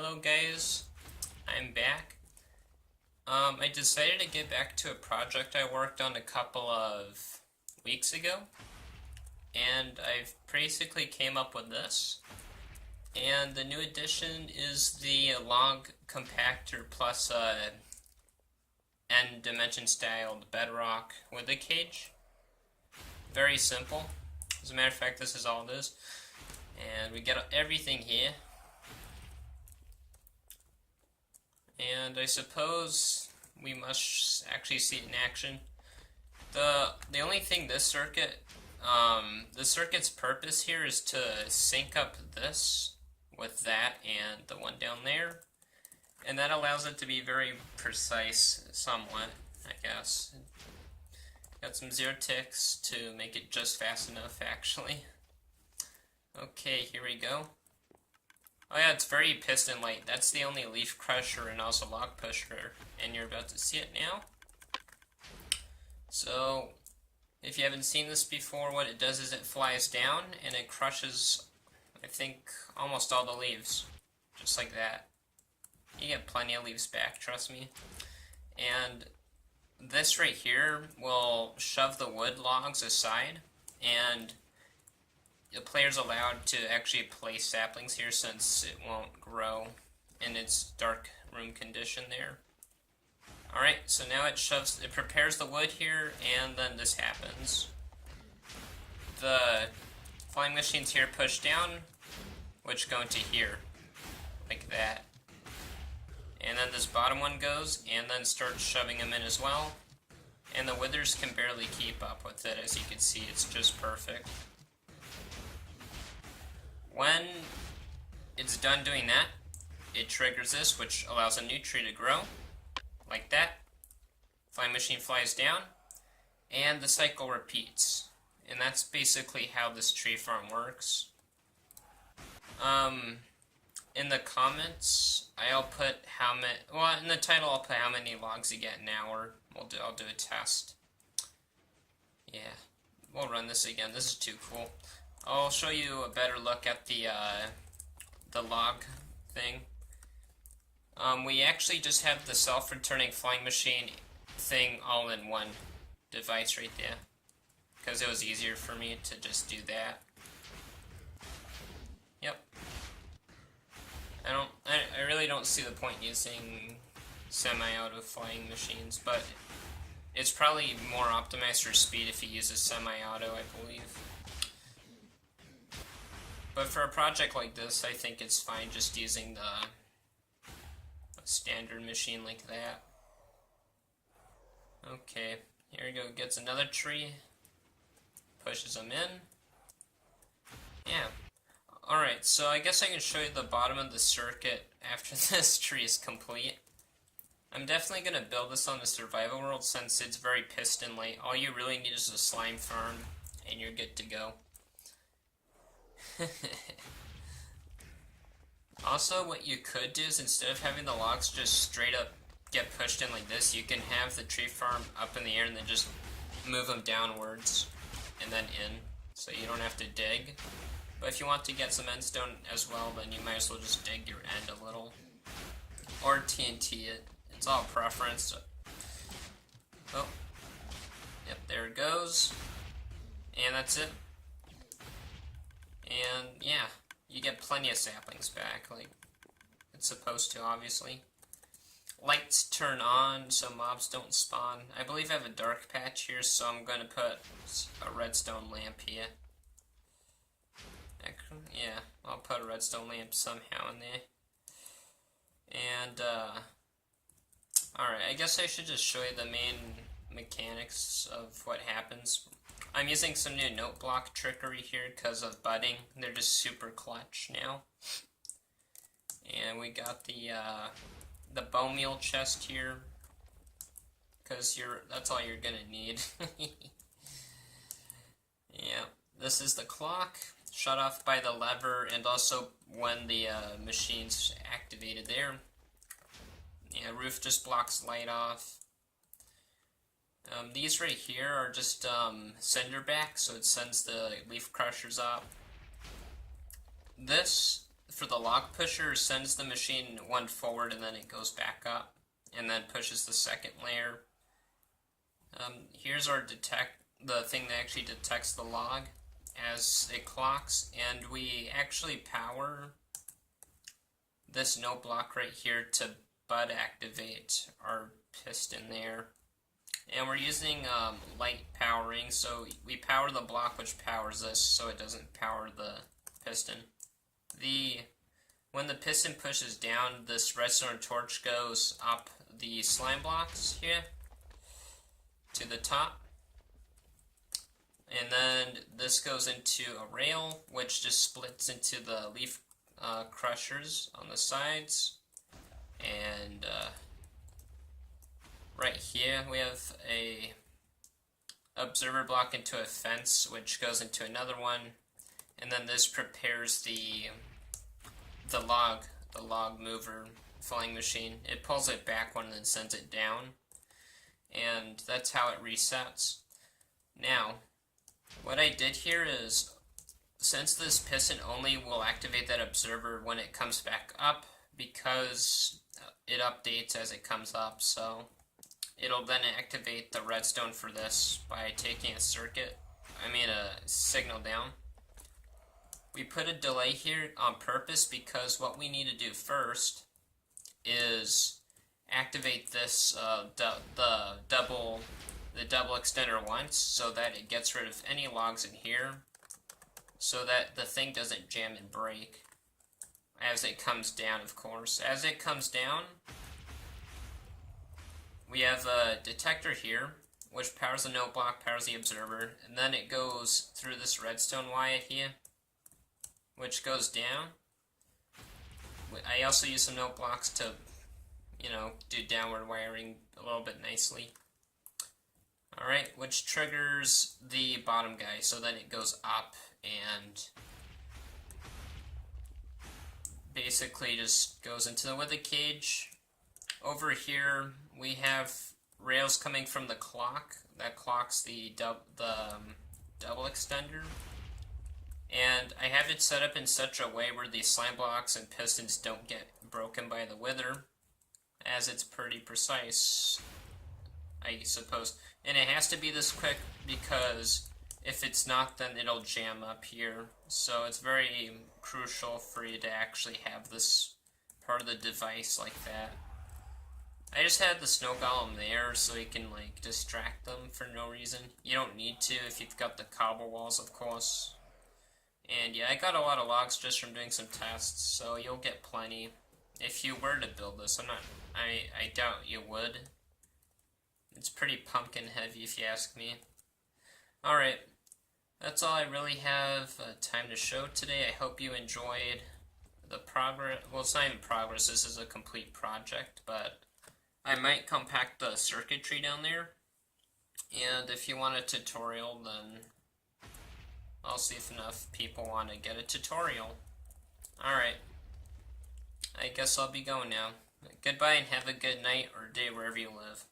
Hello guys, I'm back. I decided to get back to a project I worked on a couple of weeks ago, and I've basically came up with this. And the new addition is the log compactor plus N dimension styled bedrock with a cage. Very simple. As a matter of fact, this is all it is. And we get everything here. And I suppose we must actually see it in action. The only thing this circuit, the circuit's purpose here is to sync up this with that and the one down there. And that allows it to be very precise somewhat, I guess. Got some 0 ticks to make it just fast enough, actually. Okay, here we go. Oh yeah, it's very piston light. That's the only leaf crusher and also log pusher, and you're about to see it now. So, if you haven't seen this before, what it does is it flies down and it crushes, I think, almost all the leaves. Just like that. You get plenty of leaves back, trust me. And this right here will shove the wood logs aside, and the player's allowed to actually place saplings here since it won't grow in its dark room condition there. Alright, so now it prepares the wood here, and then this happens. The flying machines here push down, which go into here, like that. And then this bottom one goes, and then starts shoving them in as well. And the withers can barely keep up with it, as you can see, it's just perfect. When it's done doing that, it triggers this, which allows a new tree to grow, like that. Flying machine flies down, and the cycle repeats. And that's basically how this tree farm works. In the comments, I'll put how many, well, in the title I'll put how many logs you get an hour. I'll do a test. Yeah, we'll run this again. This is too cool. I'll show you a better look at the log thing. We actually just have the self-returning flying machine thing all in one device right there, because it was easier for me to just do that. Yep. I really don't see the point using semi-auto flying machines, but it's probably more optimized for speed if you use a semi-auto, I believe. But for a project like this, I think it's fine just using the standard machine like that. Okay, here we go. Gets another tree. Pushes them in. Yeah. Alright, so I guess I can show you the bottom of the circuit after this tree is complete. I'm definitely going to build this on the survival world since it's very piston light. All you really need is a slime farm, and you're good to go. Also, what you could do is instead of having the logs just straight up get pushed in like this, you can have the tree farm up in the air and then just move them downwards and then in, so you don't have to dig. But if you want to get some endstone as well, then you might as well just dig your end a little. Or TNT it. It's all preference. Oh. Yep, there it goes. And that's it. And yeah, you get plenty of saplings back, like it's supposed to, obviously. Lights turn on so mobs don't spawn. I believe I have a dark patch here, so I'm going to put a redstone lamp here. Yeah, I'll put a redstone lamp somehow in there. And, alright, I guess I should just show you the main mechanics of what happens. I'm using some new note block trickery here because of budding. They're just super clutch now. And we got the bone meal chest here, because that's all you're gonna need. Yeah, this is the clock, shut off by the lever, and also when the machine's activated there. Yeah, roof just blocks light off. These right here are just sender back, so it sends the leaf crushers up. This for the log pusher, sends the machine one forward and then it goes back up, and then pushes the second layer. Here's our the thing that actually detects the log as it clocks, and we actually power this note block right here to bud activate our piston there. And we're using light powering, so we power the block which powers this, so it doesn't power the piston. When the piston pushes down, this redstone torch goes up the slime blocks here to the top. And then this goes into a rail, which just splits into the leaf crushers on the sides. And right here we have a observer block into a fence, which goes into another one. And then this prepares the log mover flying machine. It pulls it back one and then sends it down. And that's how it resets. Now, what I did here is, since this piston only will activate that observer when it comes back up, because it updates as it comes up, so it'll then activate the redstone for this by taking a signal down. We put a delay here on purpose because what we need to do first is activate this the double extender once, so that it gets rid of any logs in here, so that the thing doesn't jam and break as it comes down. Of course, as it comes down, we have a detector here which powers the note block, powers the observer, and then it goes through this redstone wire here, which goes down. I also use some note blocks to, do downward wiring a little bit nicely. Alright, which triggers the bottom guy, so then it goes up and basically just goes into the wither cage. Over here we have rails coming from the clock that clocks the double extender. And I have it set up in such a way where the slime blocks and pistons don't get broken by the wither, as it's pretty precise, I suppose. And it has to be this quick because if it's not, then it'll jam up here. So it's very crucial for you to actually have this part of the device like that. I just had the snow golem there so you can distract them for no reason. You don't need to if you've got the cobble walls, of course. And yeah, I got a lot of logs just from doing some tests, so you'll get plenty. If you were to build this, I doubt you would. It's pretty pumpkin heavy if you ask me. Alright, that's all I really have time to show today. I hope you enjoyed the progress. Well, it's not even progress, this is a complete project, but I might compact the circuitry down there. And if you want a tutorial, then I'll see if enough people want to get a tutorial. Alright. I guess I'll be going now. Goodbye and have a good night or day wherever you live.